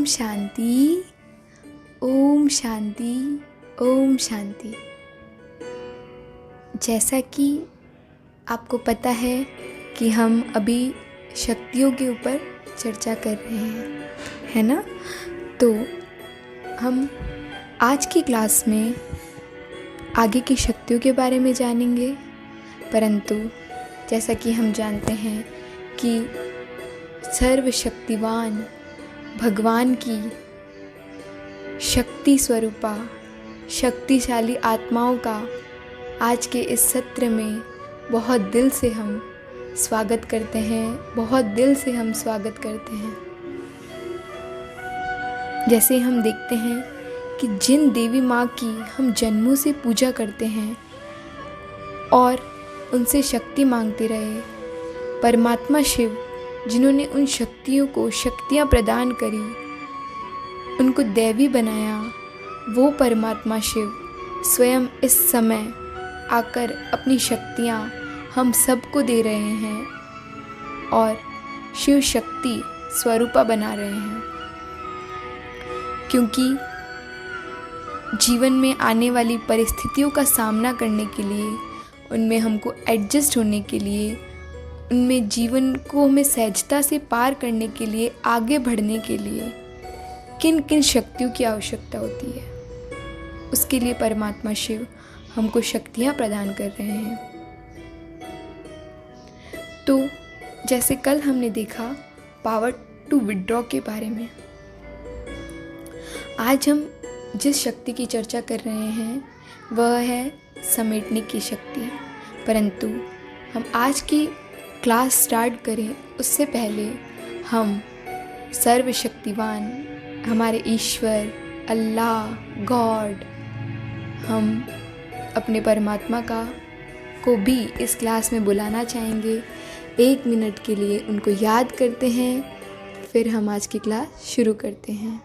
ओम शांति, ओम शांति, ओम शांति। जैसा कि आपको पता है कि हम अभी शक्तियों के ऊपर चर्चा कर रहे हैं, है ना? तो हम आज की क्लास में आगे की शक्तियों के बारे में जानेंगे, परंतु जैसा कि हम जानते हैं कि सर्वशक्तिवान भगवान की शक्ति स्वरूपा शक्तिशाली आत्माओं का आज के इस सत्र में बहुत दिल से हम स्वागत करते हैं, बहुत दिल से हम स्वागत करते हैं। जैसे हम देखते हैं कि जिन देवी माँ की हम जन्मों से पूजा करते हैं और उनसे शक्ति मांगते रहे, परमात्मा शिव जिन्होंने उन शक्तियों को शक्तियाँ प्रदान करी, उनको दैवी बनाया, वो परमात्मा शिव स्वयं इस समय आकर अपनी शक्तियाँ हम सबको दे रहे हैं और शिव शक्ति स्वरूपा बना रहे हैं। क्योंकि जीवन में आने वाली परिस्थितियों का सामना करने के लिए, उनमें हमको एडजस्ट होने के लिए, उनमें जीवन को हमें सहजता से पार करने के लिए, आगे बढ़ने के लिए किन किन शक्तियों की आवश्यकता होती है, उसके लिए परमात्मा शिव हमको शक्तियाँ प्रदान कर रहे हैं। तो जैसे कल हमने देखा पावर टू विड्रॉ के बारे में, आज हम जिस शक्ति की चर्चा कर रहे हैं वह है समेटने की शक्ति। परंतु हम आज की क्लास स्टार्ट करें उससे पहले हम सर्वशक्तिवान हमारे ईश्वर अल्लाह गॉड, हम अपने परमात्मा को भी इस क्लास में बुलाना चाहेंगे। 1 मिनट के लिए उनको याद करते हैं, फिर हम आज की क्लास शुरू करते हैं।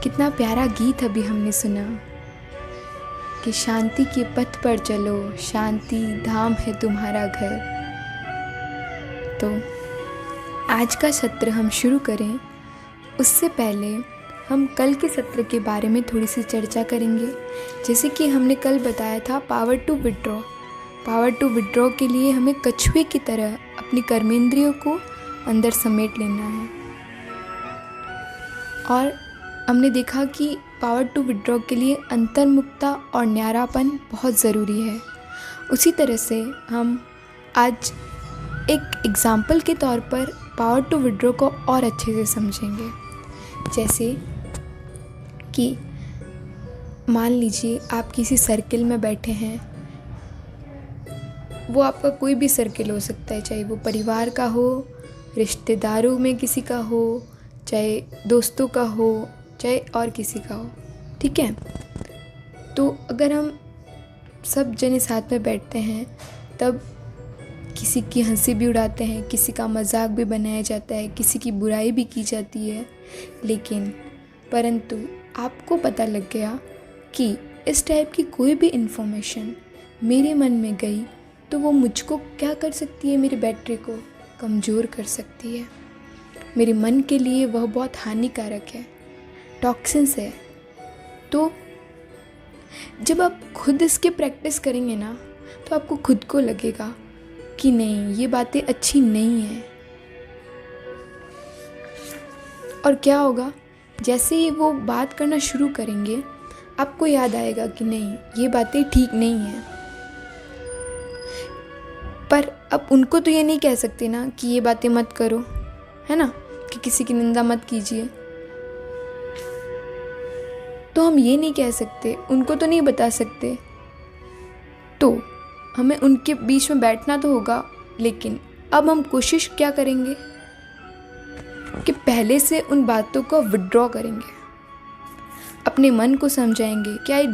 कितना प्यारा गीत अभी हमने सुना कि शांति के पथ पर चलो, शांति धाम है तुम्हारा घर। तो आज का सत्र हम शुरू करें उससे पहले हम कल के सत्र के बारे में थोड़ी सी चर्चा करेंगे। जैसे कि हमने कल बताया था power to withdraw, power to withdraw के लिए हमें कछुए की तरह अपनी कर्मेंद्रियों को अंदर समेट लेना है। और हमने देखा कि पावर टू विड्रॉ के लिए अंतर्मुखता और न्यारापन बहुत ज़रूरी है। उसी तरह से हम आज एक एग्ज़ाम्पल के तौर पर पावर टू विड्रॉ को और अच्छे से समझेंगे। जैसे कि मान लीजिए आप किसी सर्किल में बैठे हैं, वो आपका कोई भी सर्किल हो सकता है, चाहे वो परिवार का हो, रिश्तेदारों में किसी का हो, चाहे दोस्तों का हो, चाहे और किसी का हो, ठीक है। तो अगर हम सब जने साथ में बैठते हैं तब किसी की हंसी भी उड़ाते हैं, किसी का मजाक भी बनाया जाता है, किसी की बुराई भी की जाती है, लेकिन परंतु आपको पता लग गया कि इस टाइप की कोई भी इन्फॉर्मेशन मेरे मन में गई तो वो मुझको क्या कर सकती है, मेरी बैटरी को कमज़ोर कर सकती है, मेरे मन के लिए वह बहुत हानिकारक है, टॉक्सिन्स है। तो जब आप खुद इसकी प्रैक्टिस करेंगे ना तो आपको खुद को लगेगा कि नहीं, ये बातें अच्छी नहीं हैं। और क्या होगा, जैसे ही वो बात करना शुरू करेंगे आपको याद आएगा कि नहीं, ये बातें ठीक नहीं हैं। पर अब उनको तो ये नहीं कह सकते ना कि ये बातें मत करो, है ना, कि किसी की निंदा मत कीजिए। तो हम ये नहीं कह सकते, उनको तो नहीं बता सकते। तो हमें उनके बीच में बैठना तो होगा, लेकिन अब हम कोशिश क्या करेंगे कि पहले से उन बातों को विड्रॉ करेंगे, अपने मन को समझाएंगे कि I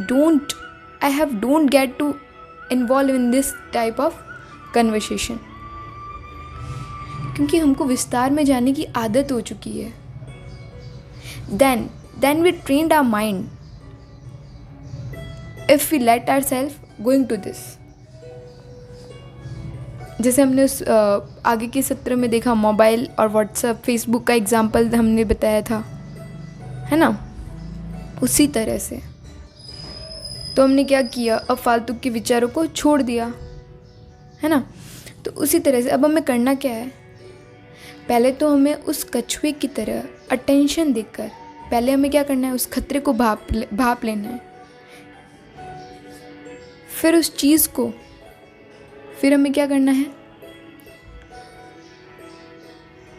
have don't get to involve in this type of conversation, क्योंकि हमको विस्तार में जाने की आदत हो चुकी है। Then we trained our mind if we let ourselves going to this। जैसे हमने उस आगे के सत्र में देखा, मोबाइल और व्हाट्सएप, फेसबुक का एग्जाम्पल हमने बताया था, है ना, उसी तरह से। तो हमने क्या किया, अब फालतू के विचारों को छोड़ दिया, है ना। तो उसी तरह से अब हमें करना क्या है, पहले तो हमें उस कछुए की तरह अटेंशन देकर पहले हमें क्या करना है, उस खतरे को भाप लेना है। फिर उस चीज़ को फिर हमें क्या करना है,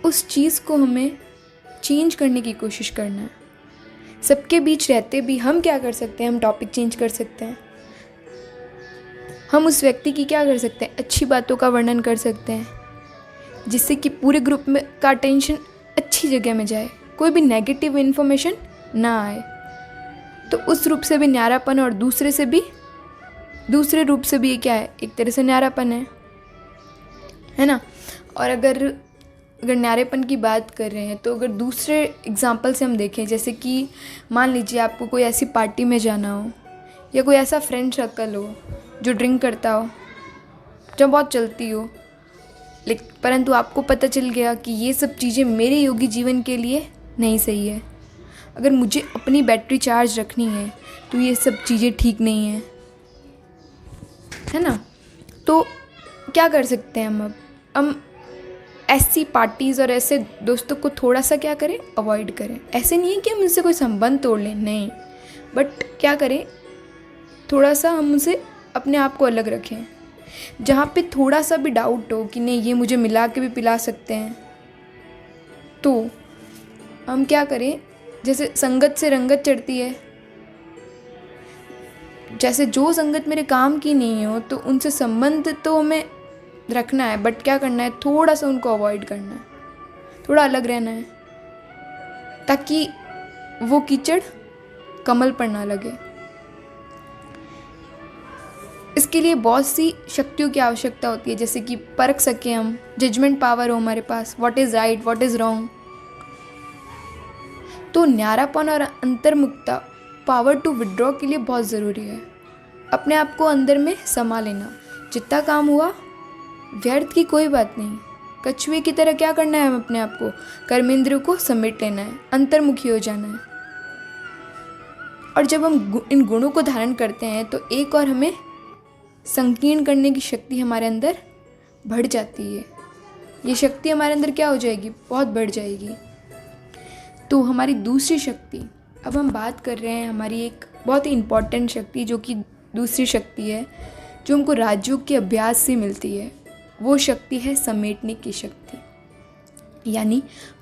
उस चीज़ को हमें चेंज करने की कोशिश करना है। सबके बीच रहते भी हम क्या कर सकते हैं, हम टॉपिक चेंज कर सकते हैं। हम उस व्यक्ति की क्या कर सकते हैं, अच्छी बातों का वर्णन कर सकते हैं, जिससे कि पूरे ग्रुप में का अटेंशन अच्छी जगह में जाए, कोई भी नेगेटिव इन्फॉर्मेशन ना आए। तो उस रूप से भी न्यारापन, और दूसरे रूप से भी ये क्या है, एक तरह से न्यारापन है ना। और अगर न्यारेपन की बात कर रहे हैं तो अगर दूसरे एग्जाम्पल से हम देखें, जैसे कि मान लीजिए आपको कोई ऐसी पार्टी में जाना हो, या कोई ऐसा फ्रेंड सर्कल हो जो ड्रिंक करता हो, जो बहुत चलती हो, लेकिन परंतु आपको पता चल गया कि ये सब चीज़ें मेरे योगी जीवन के लिए नहीं सही है। अगर मुझे अपनी बैटरी चार्ज रखनी है तो ये सब चीज़ें ठीक नहीं है ना। तो क्या कर सकते हैं हम ऐसी पार्टीज़ और ऐसे दोस्तों को थोड़ा सा क्या करें, अवॉइड करें। ऐसे नहीं है कि हम उनसे कोई संबंध तोड़ लें, नहीं, बट क्या करें, थोड़ा सा हम उनसे अपने आप को अलग रखें। जहाँ पे थोड़ा सा भी डाउट हो कि नहीं, ये मुझे मिला के भी पिला सकते हैं, तो हम क्या करें, जैसे संगत से रंगत चढ़ती है, जैसे जो संगत मेरे काम की नहीं हो तो उनसे संबंध तो हमें रखना है, बट क्या करना है, थोड़ा सा उनको अवॉइड करना है, थोड़ा अलग रहना है, ताकि वो कीचड़ कमल पर ना लगे। इसके लिए बहुत सी शक्तियों की आवश्यकता होती है, जैसे कि परख सकें हम, जजमेंट पावर हो हमारे पास, what is right what is wrong. तो न्यारापन और अंतर्मुखता पावर टू विड्रॉ के लिए बहुत ज़रूरी है। अपने आप को अंदर में समा लेना, जितना काम हुआ व्यर्थ की कोई बात नहीं, कछुए की तरह क्या करना है, हम अपने आप को, कर्मेंद्रियों को समेट लेना है, अंतर्मुखी हो जाना है। और जब हम इन गुणों को धारण करते हैं तो एक और हमें संकीर्ण करने की शक्ति हमारे अंदर बढ़ जाती है। ये शक्ति हमारे अंदर क्या हो जाएगी, बहुत बढ़ जाएगी। तो हमारी दूसरी शक्ति, अब हम बात कर रहे हैं हमारी एक बहुत ही इम्पॉर्टेंट शक्ति, जो कि दूसरी शक्ति है जो हमको राजयोग के अभ्यास से मिलती है, वो शक्ति है समेटने की शक्ति, यानी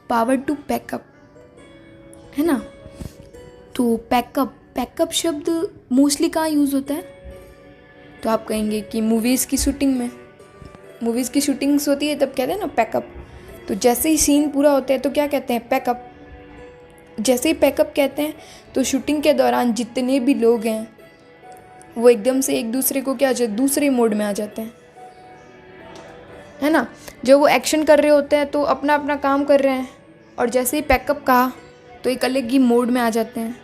पावर टू पैकअप, है ना। तो पैकअप शब्द मोस्टली कहाँ यूज़ होता है? तो आप कहेंगे कि मूवीज़ की शूटिंग में, मूवीज़ की शूटिंग्स होती है तब कहते हैं ना पैकअप। तो जैसे ही सीन पूरा होता है तो क्या कहते हैं? पैकअप। जैसे ही पैकअप कहते हैं तो शूटिंग के दौरान जितने भी लोग हैं वो एकदम से एक दूसरे को क्या दूसरे मोड में आ जाते हैं, है ना। जो वो एक्शन कर रहे होते हैं तो अपना अपना काम कर रहे हैं, और जैसे ही पैकअप कहा तो एक अलग ही मोड में आ जाते हैं,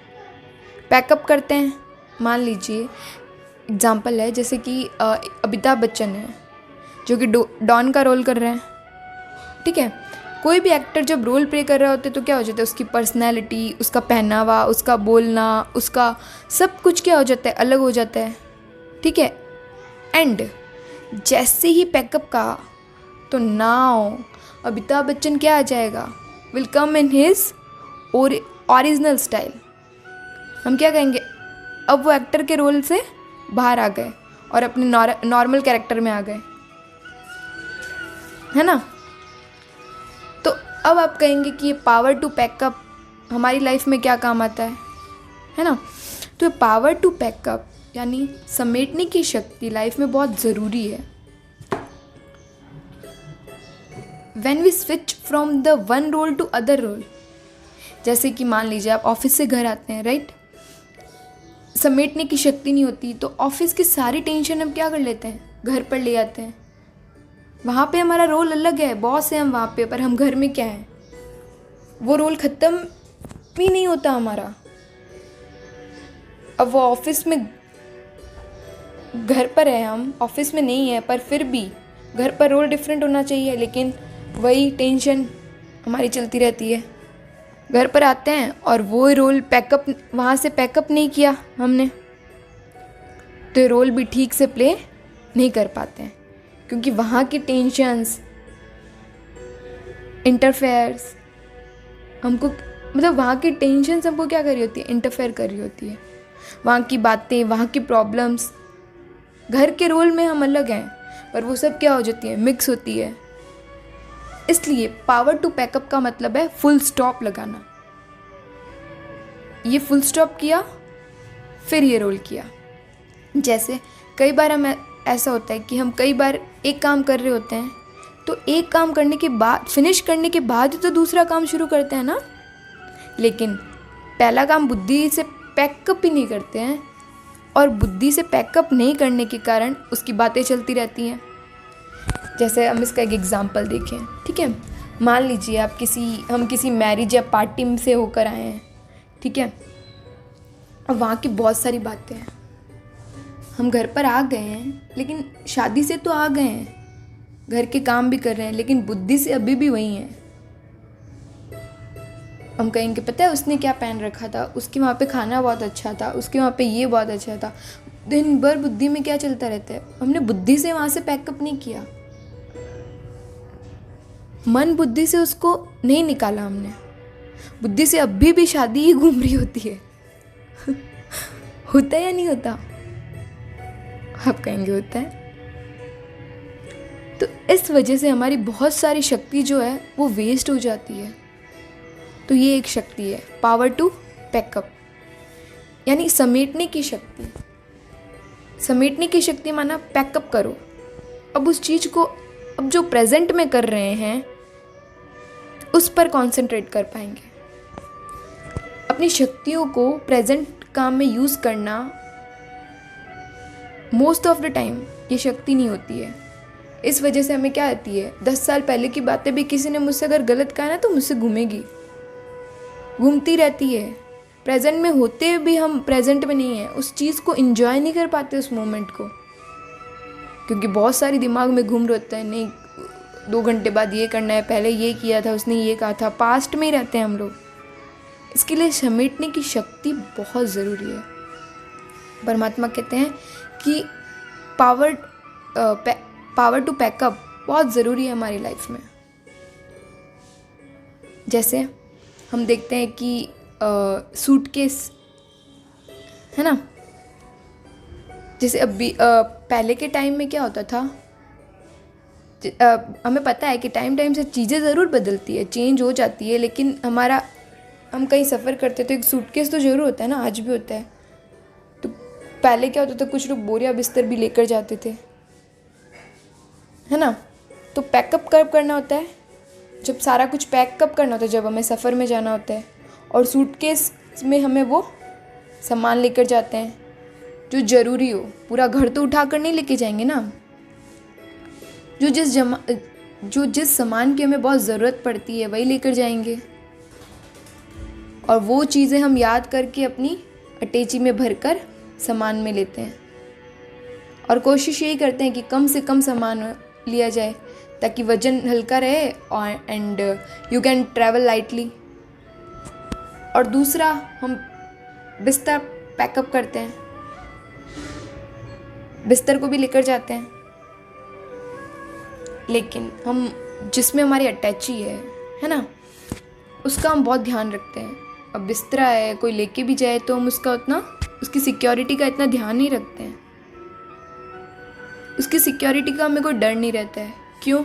पैकअप करते हैं। मान लीजिए एग्जाम्पल है, जैसे कि अमिताभ बच्चन है जो कि डॉन का रोल कर रहे हैं, ठीक है। कोई भी एक्टर जब रोल प्ले कर रहा होता है तो क्या हो जाता है? उसकी पर्सनैलिटी, उसका पहनावा, उसका बोलना, उसका सब कुछ क्या हो जाता है? अलग हो जाता है, ठीक है। एंड जैसे ही पैकअप कहा तो नाउ अमिताभ बच्चन क्या आ जाएगा? Will come in his original style. हम क्या कहेंगे? अब वो एक्टर के रोल से बाहर आ गए और अपने नॉर्मल कैरेक्टर में आ गए, है ना। तो अब आप कहेंगे कि ये पावर टू पैकअप हमारी लाइफ में क्या काम आता है ना। तो ये पावर टू पैकअप यानी समेटने की शक्ति लाइफ में बहुत ज़रूरी है। When we switch from the one role to other role, जैसे कि मान लीजिए आप ऑफिस से घर आते हैं, राइट। समेटने की शक्ति नहीं होती तो ऑफिस की सारी टेंशन हम क्या कर लेते हैं? घर पर ले आते हैं। वहाँ पे हमारा रोल अलग है, बॉस है हम वहाँ पे, पर हम घर में क्या है? वो रोल ख़त्म भी नहीं होता हमारा। अब वो ऑफिस में, घर पर है, हम ऑफिस में नहीं है, पर फिर भी घर पर रोल डिफरेंट होना चाहिए, लेकिन वही टेंशन हमारी चलती रहती है। घर पर आते हैं और वो रोल पैकअप, वहाँ से पैकअप नहीं किया हमने, तो रोल भी ठीक से प्ले नहीं कर पाते हैं, क्योंकि वहाँ की टेंशन्स, इंटरफेयर्स हमको, मतलब वहाँ की टेंशन्स हमको क्या कर रही होती है? इंटरफेयर कर रही होती है। वहाँ की बातें, वहाँ की प्रॉब्लम्स, घर के रोल में हम अलग हैं, पर वो सब क्या हो जाती है? मिक्स होती है। इसलिए पावर टू पैकअप का मतलब है फुल स्टॉप लगाना। ये फुल स्टॉप किया, फिर ये रोल किया। जैसे कई बार हम ऐसा होता है कि हम कई बार एक काम कर रहे होते हैं, तो एक काम करने के बाद, फिनिश करने के बाद तो दूसरा काम शुरू करते हैं ना, लेकिन पहला काम बुद्धि से पैकअप ही नहीं करते हैं, और बुद्धि से पैकअप नहीं करने के कारण उसकी बातें चलती रहती हैं। जैसे हम इसका एक एग्जांपल देखें, ठीक है। मान लीजिए हम किसी मैरिज या पार्टी से होकर आए हैं, ठीक है। अब वहाँ की बहुत सारी बातें हैं, हम घर पर आ गए हैं, लेकिन शादी से तो आ गए हैं, घर के काम भी कर रहे हैं, लेकिन बुद्धि से अभी भी वही हैं। हम कहेंगे पता है उसने क्या पहन रखा था, उसके वहाँ पे खाना बहुत अच्छा था, उसके वहाँ पे ये बहुत अच्छा था। दिन भर बुद्धि में क्या चलता रहता है? हमने बुद्धि से वहाँ से पैकअप नहीं किया, मन बुद्धि से उसको नहीं निकाला हमने। बुद्धि से अभी भी शादी ही घूम रही होती है। होता है या नहीं होता? आप कहेंगे होता है। तो इस वजह से हमारी बहुत सारी शक्ति जो है वो वेस्ट हो जाती है। तो ये एक शक्ति है पावर टू पैकअप, यानी समेटने की शक्ति। समेटने की शक्ति माना पैकअप करो। अब उस चीज़ को, अब जो प्रेजेंट में कर रहे हैं उस पर कंसंट्रेट कर पाएंगे। अपनी शक्तियों को प्रेजेंट काम में यूज़ करना मोस्ट ऑफ द टाइम ये शक्ति नहीं होती है। इस वजह से हमें क्या आती है, 10 साल पहले की बातें भी किसी ने मुझसे अगर गलत कहा ना तो मुझसे घूमती रहती है। प्रेजेंट में होते भी हम प्रेजेंट में नहीं है, उस चीज़ को एंजॉय नहीं कर पाते, उस मोमेंट को, क्योंकि बहुत सारी दिमाग में घूम रहे होता है। नहीं 2 घंटे बाद ये करना है, पहले ये किया था, उसने ये कहा था, पास्ट में ही रहते हैं हम लोग। इसके लिए समेटने की शक्ति बहुत ज़रूरी है। परमात्मा कहते हैं कि पावर टू पैकअप बहुत ज़रूरी है हमारी लाइफ में। जैसे हम देखते हैं कि सूटकेस है ना, जैसे अभी पहले के टाइम में क्या होता था हमें पता है कि टाइम टाइम से चीज़ें ज़रूर बदलती है, चेंज हो जाती है, लेकिन हम कहीं सफ़र करते तो एक सूटकेस तो ज़रूर होता है ना, आज भी होता है। तो पहले क्या होता था, कुछ लोग बोरिया बिस्तर भी लेकर जाते थे, है ना। तो पैकअप कब करना होता है, जब सारा कुछ पैक कब करना होता है, जब हमें सफ़र में जाना होता है। और सूटकेस में हमें वो सामान लेकर जाते हैं जो ज़रूरी हो। पूरा घर तो उठा कर नहीं लेके जाएंगे ना। जो जिस सामान की हमें बहुत ज़रूरत पड़ती है वही लेकर जाएंगे, और वो चीज़ें हम याद करके अपनी अटैची में भरकर सामान में लेते हैं। और कोशिश यही करते हैं कि कम से कम सामान लिया जाए ताकि वजन हल्का रहे और and you can travel lightly. और दूसरा, हम बिस्तर पैकअप करते हैं, बिस्तर को भी लेकर जाते हैं, लेकिन हम जिसमें हमारी अटैची है ना, उसका हम बहुत ध्यान रखते हैं। अब बिस्तरा है, कोई लेके भी जाए तो हम उसकी सिक्योरिटी का इतना ध्यान नहीं रखते हैं। उसकी सिक्योरिटी का हमें कोई डर नहीं रहता है। क्यों?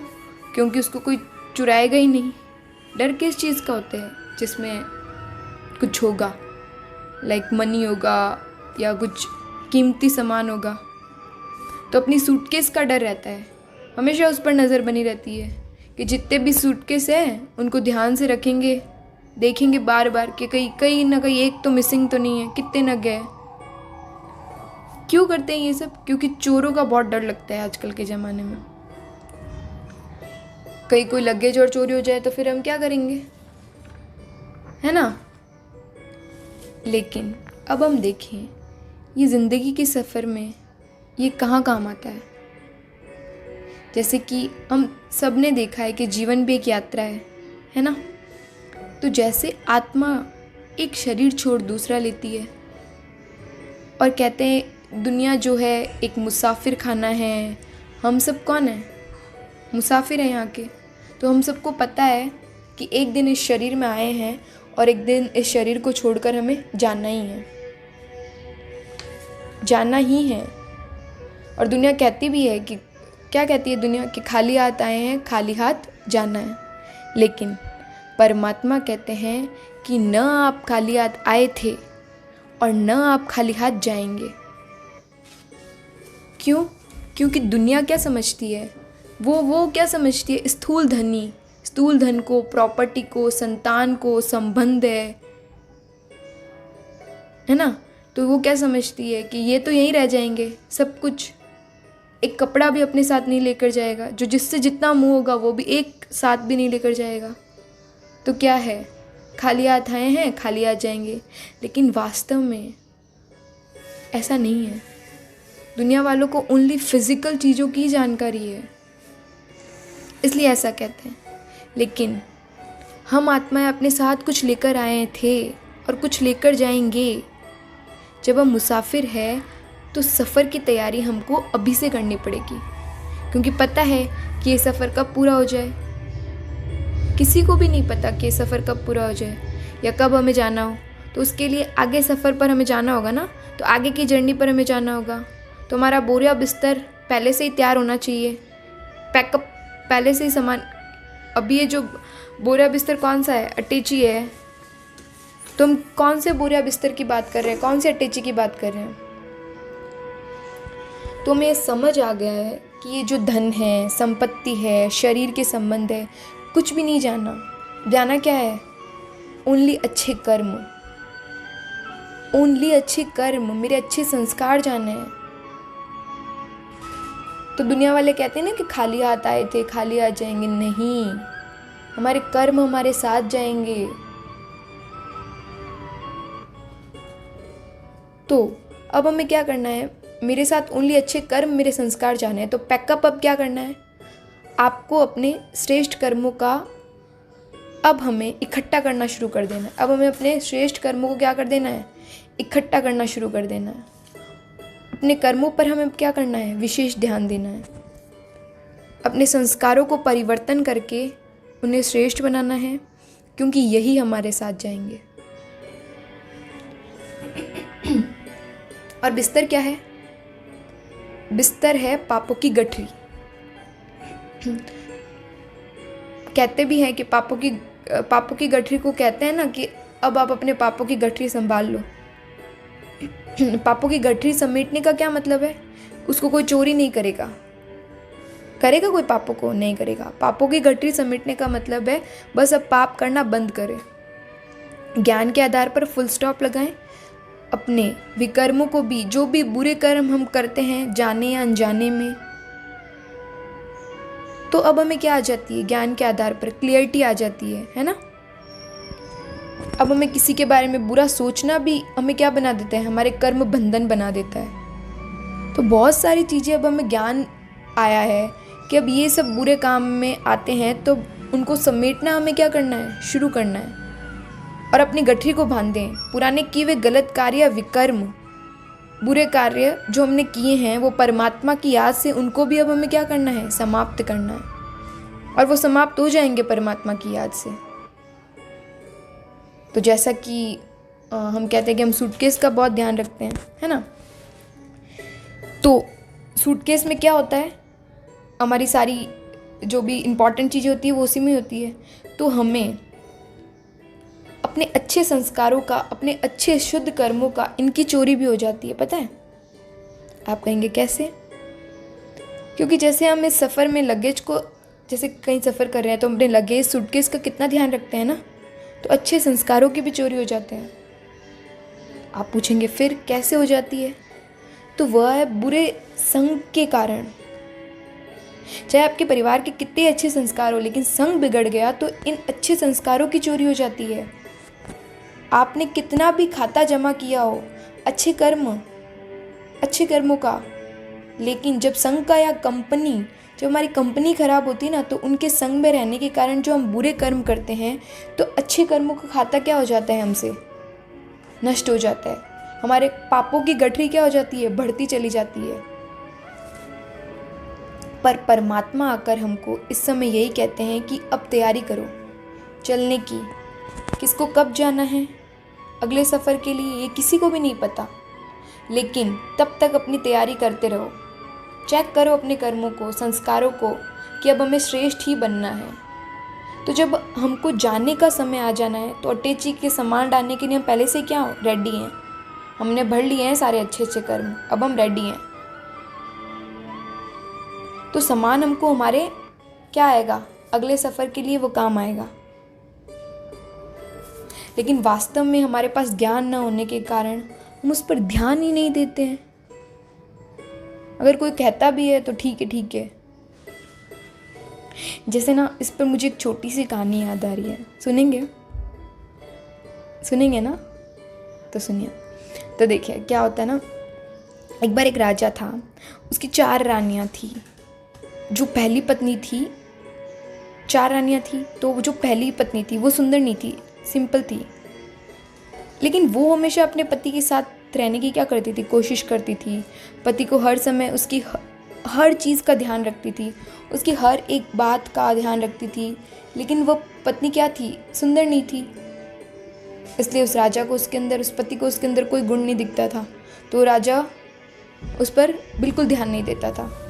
क्योंकि उसको कोई चुराएगा ही नहीं। डर किस चीज़ का होता है? जिसमें कुछ होगा, लाइक मनी होगा या कुछ कीमती सामान होगा, तो अपनी सूटकेस का डर रहता है। हमेशा उस पर नज़र बनी रहती है कि जितने भी सूटकेस हैं उनको ध्यान से रखेंगे, देखेंगे बार बार कि कहीं ना कहीं एक तो मिसिंग तो नहीं है, कितने न गए। क्यों करते हैं ये सब? क्योंकि चोरों का बहुत डर लगता है आजकल के ज़माने में। कहीं कोई लगेज और चोरी हो जाए तो फिर हम क्या करेंगे, है ना। लेकिन अब हम देखें, ये ज़िंदगी के सफ़र में ये कहाँ काम आता है। जैसे कि हम सब ने देखा है कि जीवन भी एक यात्रा है ना। तो जैसे आत्मा एक शरीर छोड़ दूसरा लेती है, और कहते हैं दुनिया जो है एक मुसाफिर खाना है। हम सब कौन है? मुसाफिर हैं यहाँ के। तो हम सबको पता है कि एक दिन इस शरीर में आए हैं और एक दिन इस शरीर को छोड़कर हमें जाना ही है, जाना ही है। और दुनिया कहती भी है कि, क्या कहती है दुनिया, कि खाली हाथ आए हैं, खाली हाथ जाना है। लेकिन परमात्मा कहते हैं कि न आप खाली हाथ आए थे और न आप खाली हाथ जाएंगे। क्यों? क्योंकि दुनिया क्या समझती है, वो क्या समझती है? स्थूल धन को, प्रॉपर्टी को, संतान को, संबंध है ना। तो वो क्या समझती है कि ये तो यहीं रह जाएंगे सब कुछ। एक कपड़ा भी अपने साथ नहीं लेकर जाएगा, जो जिससे जितना मुंह होगा वो भी एक साथ भी नहीं लेकर जाएगा। तो क्या है, खाली हाथ आए हैं, खाली हाथ जाएंगे। लेकिन वास्तव में ऐसा नहीं है। दुनिया वालों को ओनली फिजिकल चीज़ों की जानकारी है, इसलिए ऐसा कहते हैं। लेकिन हम आत्माएं अपने साथ कुछ लेकर आए थे और कुछ लेकर जाएंगे। जब हम मुसाफिर हैं तो सफ़र की तैयारी हमको अभी से करनी पड़ेगी, क्योंकि पता है कि ये सफ़र कब पूरा हो जाए। किसी को भी नहीं पता कि ये सफ़र कब पूरा हो जाए या कब हमें जाना हो। तो उसके लिए आगे सफ़र पर हमें जाना होगा ना, तो आगे की जर्नी पर हमें जाना होगा। तो हमारा बोरिया बिस्तर पहले से ही तैयार होना चाहिए, पैकअप पहले से ही सामान। अभी ये जो बोरिया बिस्तर कौन सा है? अटैची है। तो हम कौन से बोरिया बिस्तर की बात कर रहे हैं, कौन से अटैची की बात कर रहे हैं? तो हमें ये समझ आ गया है कि ये जो धन है, संपत्ति है, शरीर के संबंध है, कुछ भी नहीं जाना क्या है? ओनली अच्छे कर्म, मेरे अच्छे संस्कार जाने हैं। तो दुनिया वाले कहते हैं ना कि खाली हाथ आए थे, खाली हाथ जाएंगे। नहीं, हमारे कर्म हमारे साथ जाएंगे। तो अब हमें क्या करना है? मेरे साथ ओनली अच्छे कर्म, मेरे संस्कार जाने हैं। तो पैकअप अब क्या करना है? आपको अपने श्रेष्ठ कर्मों का अब हमें इकट्ठा करना शुरू कर देना है। अब हमें अपने श्रेष्ठ कर्मों को क्या कर देना है? इकट्ठा करना शुरू कर देना है। अपने कर्मों पर हमें क्या करना है? विशेष ध्यान देना है। अपने संस्कारों को परिवर्तन करके उन्हें श्रेष्ठ बनाना है, क्योंकि यही हमारे साथ जाएंगे। और बिस्तर क्या है? बिस्तर है पापों की गठरी। कहते भी हैं कि पापों की गठरी को कहते हैं ना कि अब आप अपने पापों की गठरी संभाल लो। पापों की गठरी समेटने का क्या मतलब है? उसको कोई चोरी नहीं करेगा। करेगा कोई पापों को? नहीं करेगा। पापों की गठरी समेटने का मतलब है बस अब पाप करना बंद करें, ज्ञान के आधार पर फुल स्टॉप लगाएं, अपने विकर्मों को भी, जो भी बुरे कर्म हम करते हैं जाने या अनजाने में, तो अब हमें क्या आ जाती है? ज्ञान के आधार पर क्लियरिटी आ जाती है ना। अब हमें किसी के बारे में बुरा सोचना भी हमें क्या बना देता है? हमारे कर्म बंधन बना देता है। तो बहुत सारी चीज़ें अब हमें ज्ञान आया है कि अब ये सब बुरे काम में आते हैं तो उनको समेटना हमें क्या करना है? शुरू करना है और अपनी गठरी को बांध दें। पुराने किए हुए गलत कार्य, विकर्म, बुरे कार्य जो हमने किए हैं वो परमात्मा की याद से उनको भी अब हमें क्या करना है? समाप्त करना है। और वो समाप्त हो जाएंगे परमात्मा की याद से। तो जैसा कि हम कहते हैं कि हम सूटकेस का बहुत ध्यान रखते हैं, है ना। तो सूटकेस में क्या होता है? हमारी सारी जो भी इम्पॉर्टेंट चीज़ें होती है वो उसी में होती है। तो हमें अपने अच्छे संस्कारों का, अपने अच्छे शुद्ध कर्मों का, इनकी चोरी भी हो जाती है, पता है? आप कहेंगे कैसे? क्योंकि जैसे हम इस सफ़र में लगेज को, जैसे कहीं सफ़र कर रहे हैं तो अपने लगेज, सूटकेस का कितना ध्यान रखते हैं ना, तो अच्छे संस्कारों की भी चोरी हो जाते हैं। आप पूछेंगे फिर कैसे हो जाती है? तो वह है बुरे संग के कारण। चाहे आपके परिवार के कितने अच्छे संस्कार हो, लेकिन संग बिगड़ गया तो इन अच्छे संस्कारों की चोरी हो जाती है। आपने कितना भी खाता जमा किया हो अच्छे कर्मों का, लेकिन जब संग का या कंपनी, जब हमारी कंपनी खराब होती है ना, तो उनके संग में रहने के कारण जो हम बुरे कर्म करते हैं तो अच्छे कर्मों का खाता क्या हो जाता है? हमसे नष्ट हो जाता है। हमारे पापों की गठरी क्या हो जाती है? बढ़ती चली जाती है। पर परमात्मा आकर हमको इस समय यही कहते हैं कि अब तैयारी करो चलने की। किसको कब जाना है अगले सफ़र के लिए ये किसी को भी नहीं पता, लेकिन तब तक अपनी तैयारी करते रहो। चेक करो अपने कर्मों को, संस्कारों को, कि अब हमें श्रेष्ठ ही बनना है। तो जब हमको जाने का समय आ जाना है तो अटैची के सामान डालने के लिए हम पहले से क्या रेडी हैं। हमने भर लिए हैं सारे अच्छे अच्छे कर्म, अब हम रेडी हैं। तो सामान हमको हमारे क्या आएगा? अगले सफ़र के लिए वो काम आएगा। लेकिन वास्तव में हमारे पास ज्ञान न होने के कारण हम उस पर ध्यान ही नहीं देते हैं। अगर कोई कहता भी है तो ठीक है। जैसे ना, इस पर मुझे एक छोटी सी कहानी याद आ रही है। सुनेंगे ना? तो सुनिए। तो देखिए क्या होता है ना, एक बार एक राजा था, उसकी 4 रानियां थी। जो पहली पत्नी थी, 4 रानियां थी, तो जो पहली पत्नी थी वो सुंदर नहीं थी, सिंपल थी। लेकिन वो हमेशा अपने पति के साथ रहने की क्या करती थी? कोशिश करती थी। पति को हर समय उसकी हर चीज़ का ध्यान रखती थी, उसकी हर एक बात का ध्यान रखती थी। लेकिन वो पत्नी क्या थी? सुंदर नहीं थी। इसलिए उस राजा को उसके अंदर, उस पति को उसके अंदर कोई गुण नहीं दिखता था। तो राजा उस पर बिल्कुल ध्यान नहीं देता था।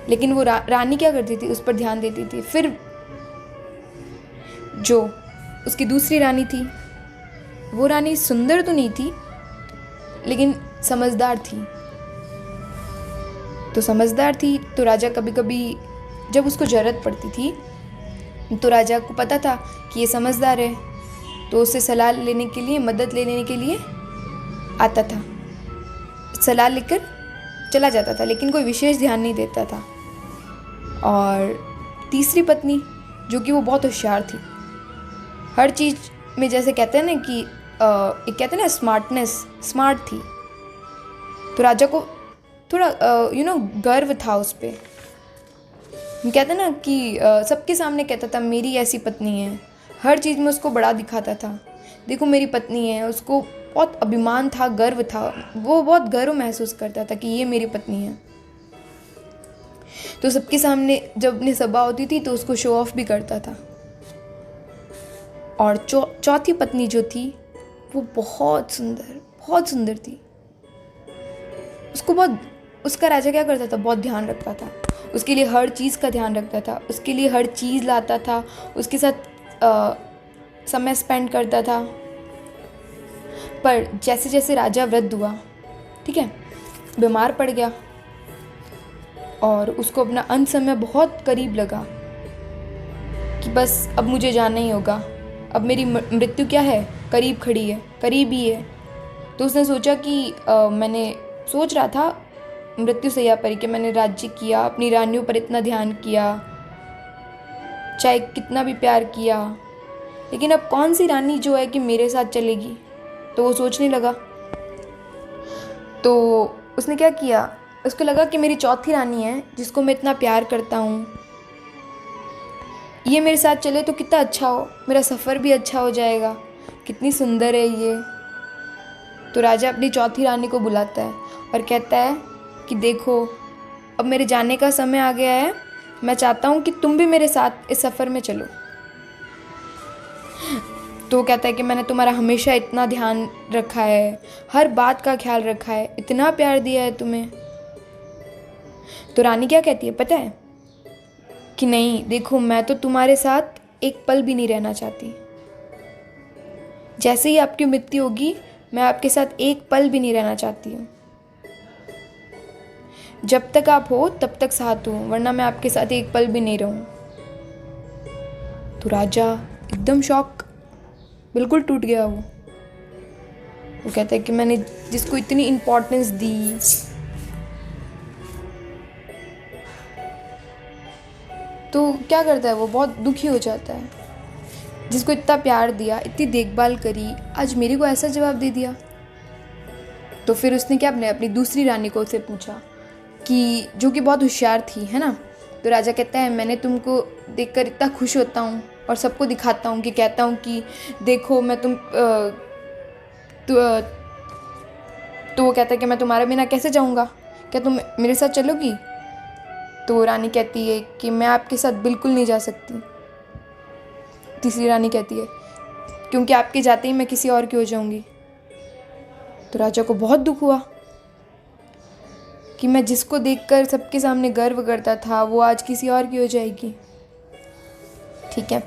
लेकिन वो रानी क्या करती थी? उस पर ध्यान देती थी। फिर जो उसकी दूसरी रानी थी, वो रानी सुंदर तो नहीं थी लेकिन समझदार थी। तो राजा कभी कभी जब उसको ज़रूरत पड़ती थी तो राजा को पता था कि ये समझदार है, तो उससे सलाह लेने के लिए, मदद लेने के लिए आता था, सलाह लेकर चला जाता था, लेकिन कोई विशेष ध्यान नहीं देता था। और तीसरी पत्नी जो कि वो बहुत होशियार थी, हर चीज़ में जैसे कहते हैं ना कि एक कहते हैं ना स्मार्ट थी। तो राजा को थोड़ा गर्व था उस पर। कहते हैं ना कि सबके सामने कहता था मेरी ऐसी पत्नी है, हर चीज़ में उसको बड़ा दिखाता था, देखो मेरी पत्नी है। उसको बहुत अभिमान था, गर्व था, वो बहुत गर्व महसूस करता था कि ये मेरी पत्नी है। तो सबके सामने जब अपनी सभा होती थी तो उसको शो ऑफ भी करता था। और चौथी पत्नी जो थी वो बहुत सुंदर थी। उसका राजा क्या करता था? बहुत ध्यान रखता था। उसके लिए हर चीज़ का ध्यान रखता था, उसके लिए हर चीज़ लाता था, उसके साथ समय स्पेंड करता था। पर जैसे जैसे राजा वृद्ध हुआ, ठीक है, बीमार पड़ गया और उसको अपना अंत समय बहुत करीब लगा कि बस अब मुझे जाना ही होगा, अब मेरी मृत्यु क्या है, करीब खड़ी है, करीब ही है। तो उसने सोचा कि मैंने सोच रहा था मृत्यु सैया पर कि मैंने राज्य किया, अपनी रानियों पर इतना ध्यान किया, चाहे कितना भी प्यार किया, लेकिन अब कौन सी रानी जो है कि मेरे साथ चलेगी। तो वो सोचने लगा। तो उसने क्या किया, उसको लगा कि मेरी चौथी रानी है जिसको मैं इतना प्यार करता हूँ, ये मेरे साथ चले तो कितना अच्छा हो, मेरा सफ़र भी अच्छा हो जाएगा, कितनी सुंदर है ये। तो राजा अपनी चौथी रानी को बुलाता है और कहता है कि देखो, अब मेरे जाने का समय आ गया है, मैं चाहता हूँ कि तुम भी मेरे साथ इस सफ़र में चलो। तो कहता है कि मैंने तुम्हारा हमेशा इतना ध्यान रखा है, हर बात का ख्याल रखा है, इतना प्यार दिया है तुम्हें। तो रानी क्या कहती है पता है कि नहीं, देखो मैं तो तुम्हारे साथ एक पल भी नहीं रहना चाहती। जैसे ही आपकी मृत्यु होगी मैं आपके साथ एक पल भी नहीं रहना चाहती हूँ। जब तक आप हो तब तक साथ हूँ, वरना मैं आपके साथ एक पल भी नहीं रहूँ। तो राजा एकदम शॉक, बिल्कुल टूट गया वो कहता है कि मैंने जिसको इतनी इम्पोर्टेंस दी, तो क्या करता है वो, बहुत दुखी हो जाता है। जिसको इतना प्यार दिया, इतनी देखभाल करी, आज मेरे को ऐसा जवाब दे दिया। तो फिर उसने क्या अपनी दूसरी रानी को उससे पूछा कि जो कि बहुत होशियार थी, है ना। तो राजा कहता है मैंने तुमको देखकर इतना खुश होता हूँ और सबको दिखाता हूँ कि कहता हूँ कि देखो मैं तो वो कहता है कि मैं तुम्हारे बिना कैसे जाऊँगा, क्या तुम मेरे साथ चलोगी। तो रानी कहती है कि मैं आपके साथ बिल्कुल नहीं जा सकती। तीसरी रानी कहती है क्योंकि आपके जाते ही मैं किसी और की हो जाऊँगी। तो राजा को बहुत दुख हुआ कि मैं जिसको देखकर सबके सामने गर्व करता था वो आज किसी और की हो जाएगी। ठीक है,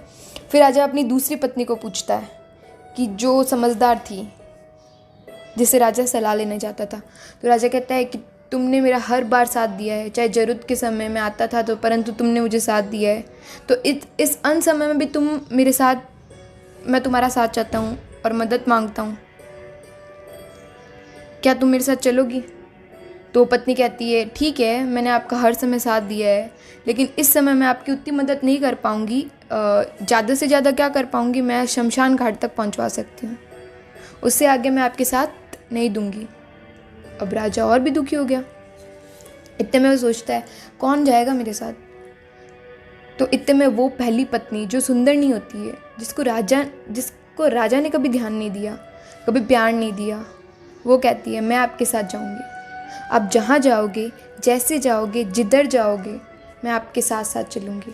फिर राजा अपनी दूसरी पत्नी को पूछता है कि जो समझदार थी, जिसे राजा सलाह लेने जाता था। तो राजा कहता है कि तुमने मेरा हर बार साथ दिया है, चाहे ज़रूरत के समय में आता था तो, परंतु तुमने मुझे साथ दिया है। तो इस अन समय में भी तुम मेरे साथ, मैं तुम्हारा साथ चाहता हूँ और मदद मांगता हूँ, क्या तुम मेरे साथ चलोगी। तो पत्नी कहती है ठीक है, मैंने आपका हर समय साथ दिया है, लेकिन इस समय मैं आपकी उतनी मदद नहीं कर पाऊँगी। ज़्यादा से ज़्यादा क्या कर पाऊँगी, मैं शमशान घाट तक पहुँचवा सकती हूँ, उससे आगे मैं आपके साथ नहीं दूँगी। अब राजा और भी दुखी हो गया। इतने में वो सोचता है कौन जाएगा मेरे साथ। तो इतने में वो पहली पत्नी जो सुंदर नहीं होती है, जिसको राजा ने कभी ध्यान नहीं दिया, कभी प्यार नहीं दिया, वो कहती है मैं आपके साथ जाऊँगी, आप जहाँ जाओगे, जैसे जाओगे, जिधर जाओगे, मैं आपके साथ साथ चलूँगी।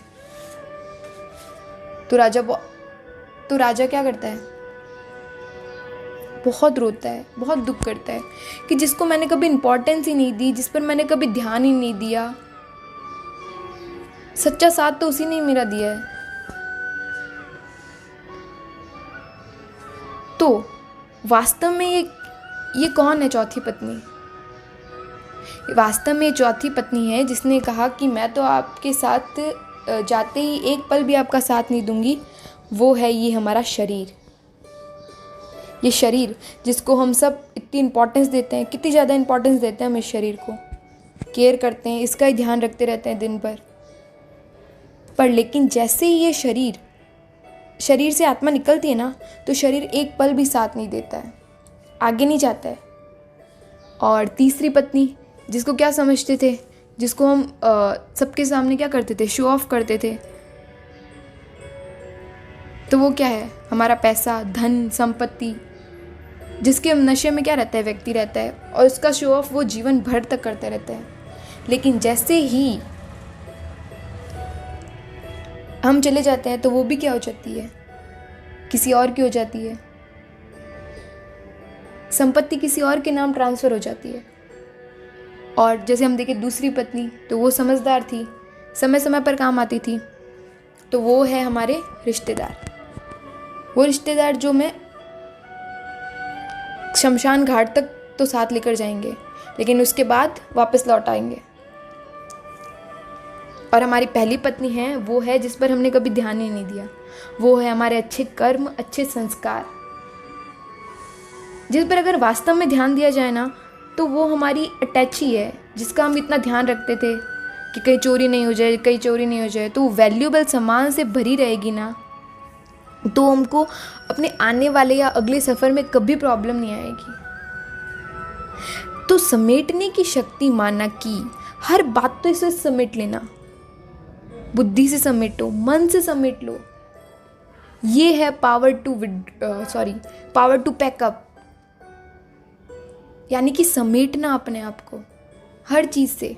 तो राजा क्या करता है, बहुत रोता है, बहुत दुख करता है कि जिसको मैंने कभी इम्पोर्टेंस ही नहीं दी, जिस पर मैंने कभी ध्यान ही नहीं दिया, सच्चा साथ तो उसी ने मेरा दिया है। तो वास्तव में ये कौन है चौथी पत्नी। वास्तव में चौथी पत्नी है जिसने कहा कि मैं तो आपके साथ जाते ही एक पल भी आपका साथ नहीं दूंगी। वो है ये हमारा शरीर। ये शरीर जिसको हम सब इतनी इम्पोर्टेंस देते हैं, कितनी ज़्यादा इम्पोर्टेंस देते हैं हम इस शरीर को, केयर करते हैं, इसका ही ध्यान रखते रहते हैं दिन भर। पर लेकिन जैसे ही ये शरीर से आत्मा निकलती है ना, तो शरीर एक पल भी साथ नहीं देता है, आगे नहीं जाता है। और तीसरी पत्नी जिसको क्या समझते थे, जिसको हम सबके सामने क्या करते थे, शो ऑफ करते थे, तो वो क्या है, हमारा पैसा, धन, संपत्ति, जिसके नशे में क्या रहता है, व्यक्ति रहता है, और उसका शो ऑफ वो जीवन भर तक करते रहता है। लेकिन जैसे ही हम चले जाते हैं तो वो भी क्या हो जाती है, किसी और की हो जाती है, संपत्ति किसी और के नाम ट्रांसफ़र हो जाती है। और जैसे हम देखें दूसरी पत्नी, तो वो समझदार थी, समय समय पर काम आती थी। तो वो है हमारे रिश्तेदार, वो रिश्तेदार जो मैं शमशान घाट तक तो साथ लेकर जाएंगे, लेकिन उसके बाद वापस लौट आएंगे। और हमारी पहली पत्नी है, वो है जिस पर हमने कभी ध्यान ही नहीं दिया। वो है हमारे अच्छे कर्म, अच्छे संस्कार, जिस पर अगर वास्तव में ध्यान दिया जाए ना, तो वो हमारी अटैची है, जिसका हम इतना ध्यान रखते थे कि कहीं चोरी नहीं हो जाए, कहीं चोरी नहीं हो जाए। तो वैल्यूएबल सामान से भरी रहेगी ना, तो हमको अपने आने वाले या अगले सफ़र में कभी प्रॉब्लम नहीं आएगी। तो समेटने की शक्ति माना कि हर बात तो इसे समेट लेना, बुद्धि से समेटो, मन से समेट लो। ये है पावर टू पैकअप, यानी कि समेटना अपने आप को हर चीज़ से।